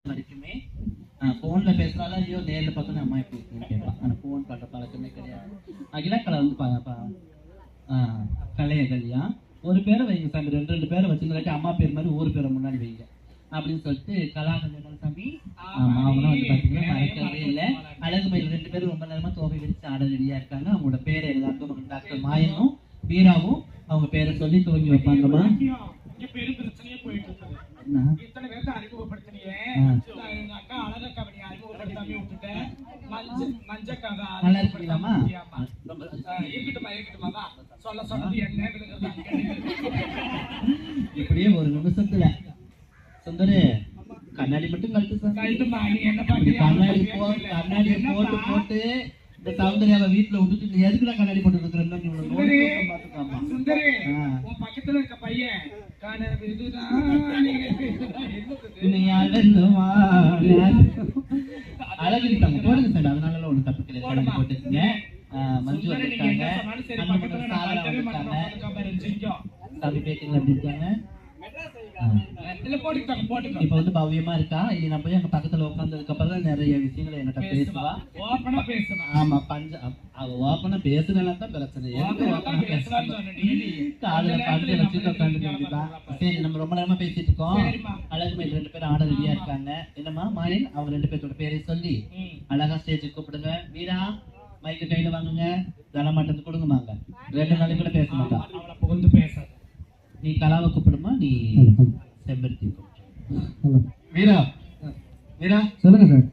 வரைக்குமே ஃபோனில் பேசுகிறாலும் ஐயோ நேரில் பார்த்தோன்னா அம்மா எப்படி இருக்குன்னு கேட்பான். ஆனால் ஃபோன் பண்ணுற பழக்கமே கிடையாது. இலக்கலை வந்து கலைய கல்யா ஒரு பேரை வைங்க சாமி, ரெண்டு பேரை வச்சுருந்தாட்டி அம்மா பேர் மாதிரி ஊர் பேரை முன்னாடி வைங்க அப்படின்னு சொல்லிட்டு கலாகல்யாணம் சாமி. ஆமாம், அவங்களும் வந்து பார்த்தீங்கன்னா மறக்கவே இல்லை. அழகு மயில் 2 பேரும் ரொம்ப நேரமாக தோகை விரிச்சு ஆட ரெடியாக இருக்காங்க. அவங்களோட பேரை எல்லாருக்கும் டாக்டர் மாயனும் வீராவும் அவங்க பேரை சொல்லி துவங்கி வைப்பாங்கம்மா. பெரும் பிரச்சனையே போயிட்டு இருக்குது. இத்தனை பேருக்கு அறிமுகப்படுத்தினியே, எங்க அக்கா அழகக்கா நீ அறிமுகப்படுத்தாமே விட்டுட்டேன். மஞ்சக்கா நல்லா இருக்கீங்களாமா? இருக்கட்டுமா தான் சொல்ல சொன்னது என்ன இப்படியே ஒரு நிமிஷத்துல சுந்தரு கண்ணாடி மட்டும் கழுத்துமா. நீ என்ன கண்ணாடி போட்டு போட்டு இந்த சௌந்தர்யாவை வீட்டுல விட்டுட்டு நீ எதுக்குள்ள கண்ணாடி போட்டு இருக்கிறேன். சுந்தரி உன் பக்கத்துல இருக்க பையன் அழகிட்டாங்க போடுங்க சார், அதனால ஒண்ணு தப்பு கிடையாது. போட்டுருக்கீங்க. மஞ்சு வந்திருக்காங்க, சாமி பேட்டிகள் எப்படி இருக்காங்க? இப்ப வந்து பவ்யமா இருக்கா. இது நான் போய் அங்க பக்கத்துல உட்கார்ந்ததுக்கு அப்புறம் தான் நிறைய விஷயங்களை என்கிட்ட பேசுவா. ஆமா, ஓப்பனா பேசுனா தான் பிரச்சனை. காலையில படுத்து வச்சுட்டு உட்காந்துருக்கா. சரி, நம்ம ரொம்ப நேரமா பேசிட்டு இருக்கோம். அழகு மயில் 2 பேரும் ஆட ரெடியா இருக்காங்க. என்னம்மா மாயன், அவங்க 2 பேரோட பேரை சொல்லி அழகா ஸ்டேஜுக்கு கூப்பிடுங்க. வீரா மைக்கு கையில வாங்குங்க, தனமாட்டத்துக்கு கொடுங்கம்மாங்க. 2 நாளைக்கு கூட பேச மாட்டான். அவளை புகழ்ந்து பேசாது. நீ கலாவை கூப்பிடுமா, நீ செம்பருத்தி கூப்பிடு. வீரா வீரா சொல்லுங்க சார்.